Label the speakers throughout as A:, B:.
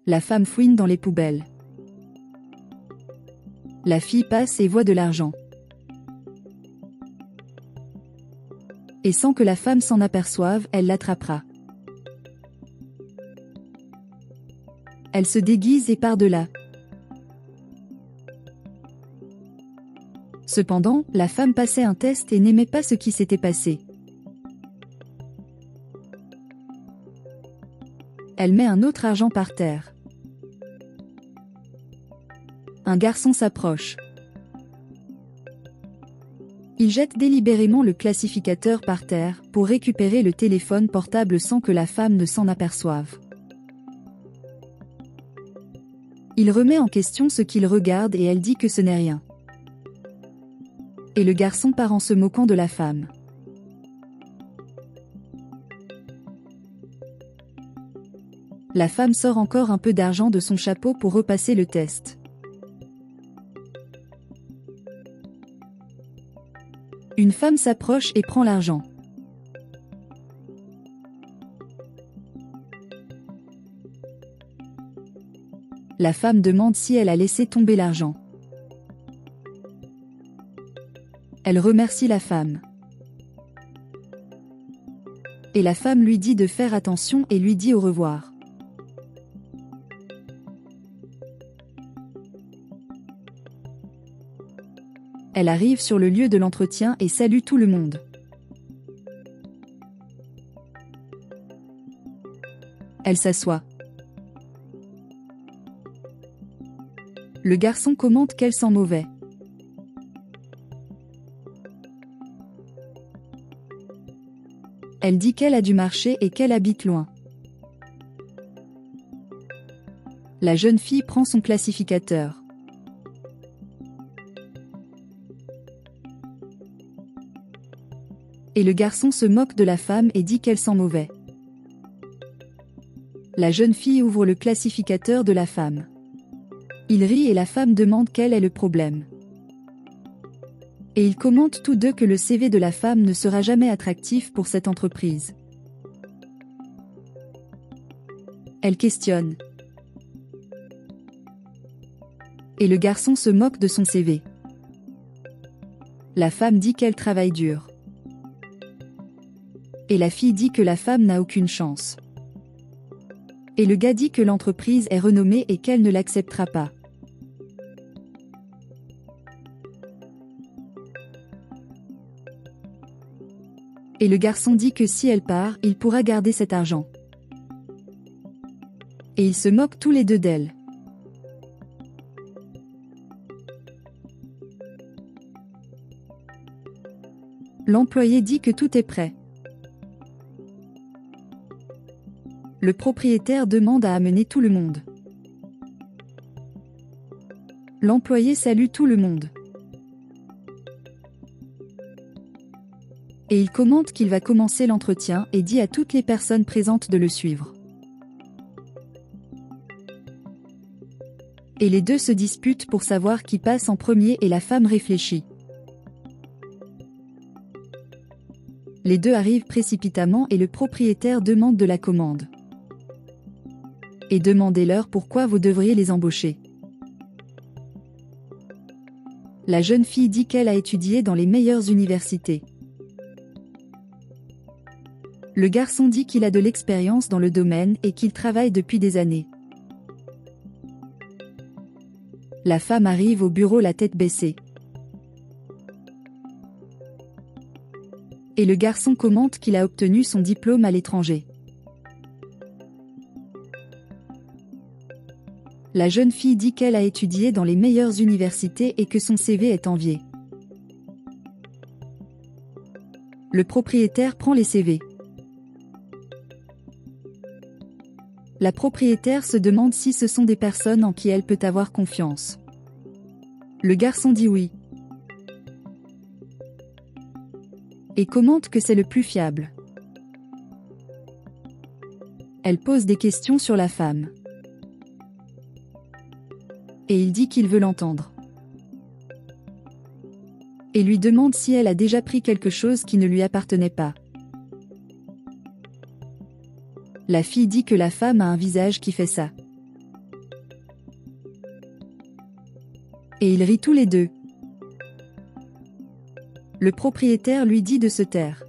A: La femme fouine dans les poubelles. La fille passe et voit de l'argent. Et sans que la femme s'en aperçoive, elle l'attrapera. Elle se déguise et part de là. Cependant, la femme passait un test et n'aimait pas ce qui s'était passé. Elle met un autre argent par terre. Un garçon s'approche. Il jette délibérément le classificateur par terre pour récupérer le téléphone portable sans que la femme ne s'en aperçoive. Il remet en question ce qu'il regarde et elle dit que ce n'est rien. Et le garçon part en se moquant de la femme. La femme sort encore un peu d'argent de son chapeau pour repasser le test. Une femme s'approche et prend l'argent. La femme demande si elle a laissé tomber l'argent. Elle remercie la femme. Et la femme lui dit de faire attention et lui dit au revoir. Elle arrive sur le lieu de l'entretien et salue tout le monde. Elle s'assoit. Le garçon commente qu'elle sent mauvais. Elle dit qu'elle a dû marcher et qu'elle habite loin. La jeune fille prend son classificateur. Et le garçon se moque de la femme et dit qu'elle sent mauvais. La jeune fille ouvre le classificateur de la femme. Il rit et la femme demande quel est le problème. Et ils commentent tous deux que le CV de la femme ne sera jamais attractif pour cette entreprise. Elle questionne. Et le garçon se moque de son CV. La femme dit qu'elle travaille dur. Et la fille dit que la femme n'a aucune chance. Et le gars dit que l'entreprise est renommée et qu'elle ne l'acceptera pas. Et le garçon dit que si elle part, il pourra garder cet argent. Et ils se moquent tous les deux d'elle. L'employé dit que tout est prêt. Le propriétaire demande à amener tout le monde. L'employé salue tout le monde. Et il commente qu'il va commencer l'entretien et dit à toutes les personnes présentes de le suivre. Et les deux se disputent pour savoir qui passe en premier et la femme réfléchit. Les deux arrivent précipitamment et le propriétaire demande de la commande. Et demandez-leur pourquoi vous devriez les embaucher. La jeune fille dit qu'elle a étudié dans les meilleures universités. Le garçon dit qu'il a de l'expérience dans le domaine et qu'il travaille depuis des années. La femme arrive au bureau la tête baissée. Et le garçon commente qu'il a obtenu son diplôme à l'étranger. La jeune fille dit qu'elle a étudié dans les meilleures universités et que son CV est envié. Le propriétaire prend les CV. La propriétaire se demande si ce sont des personnes en qui elle peut avoir confiance. Le garçon dit oui. Et commente que c'est le plus fiable. Elle pose des questions sur la femme. Et il dit qu'il veut l'entendre. Et lui demande si elle a déjà pris quelque chose qui ne lui appartenait pas. La fille dit que la femme a un visage qui fait ça. Et ils rient tous les deux. Le propriétaire lui dit de se taire.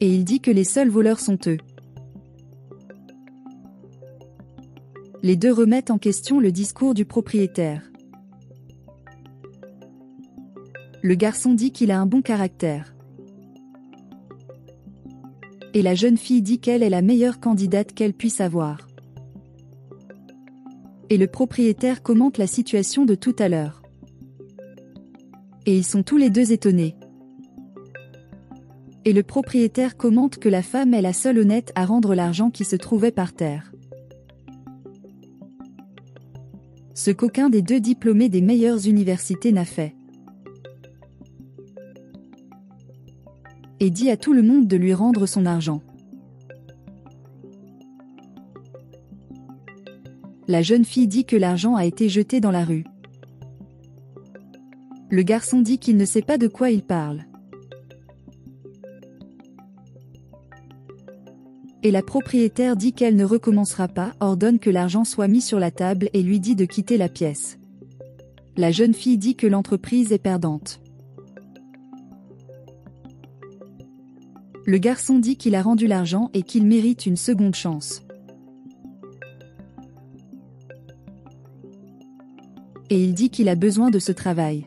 A: Et il dit que les seuls voleurs sont eux. Les deux remettent en question le discours du propriétaire. Le garçon dit qu'il a un bon caractère. Et la jeune fille dit qu'elle est la meilleure candidate qu'elle puisse avoir. Et le propriétaire commente la situation de tout à l'heure. Et ils sont tous les deux étonnés. Et le propriétaire commente que la femme est la seule honnête à rendre l'argent qui se trouvait par terre. Ce qu'aucun des deux diplômés des meilleures universités n'a fait. Et dit à tout le monde de lui rendre son argent. La jeune fille dit que l'argent a été jeté dans la rue. Le garçon dit qu'il ne sait pas de quoi il parle. Et la propriétaire dit qu'elle ne recommencera pas, ordonne que l'argent soit mis sur la table et lui dit de quitter la pièce. La jeune fille dit que l'entreprise est perdante. Le garçon dit qu'il a rendu l'argent et qu'il mérite une seconde chance. Et il dit qu'il a besoin de ce travail.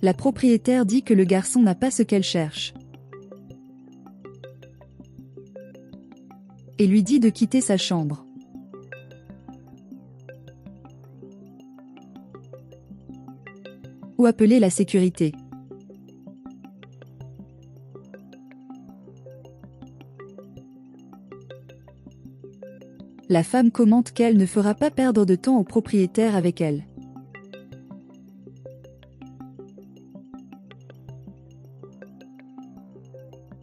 A: La propriétaire dit que le garçon n'a pas ce qu'elle cherche. Et lui dit de quitter sa chambre. Ou appeler la sécurité. La femme commente qu'elle ne fera pas perdre de temps au propriétaire avec elle.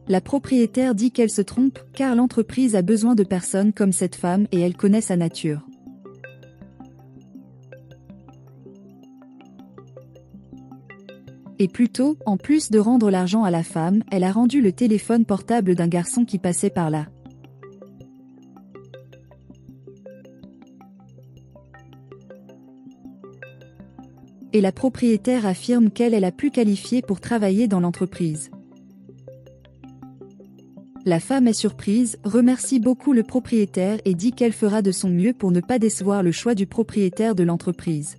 A: La propriétaire dit qu'elle se trompe, car l'entreprise a besoin de personnes comme cette femme et elle connaît sa nature. Et plutôt, en plus de rendre l'argent à la femme, elle a rendu le téléphone portable d'un garçon qui passait par là. Et la propriétaire affirme qu'elle est la plus qualifiée pour travailler dans l'entreprise. La femme est surprise, remercie beaucoup le propriétaire et dit qu'elle fera de son mieux pour ne pas décevoir le choix du propriétaire de l'entreprise.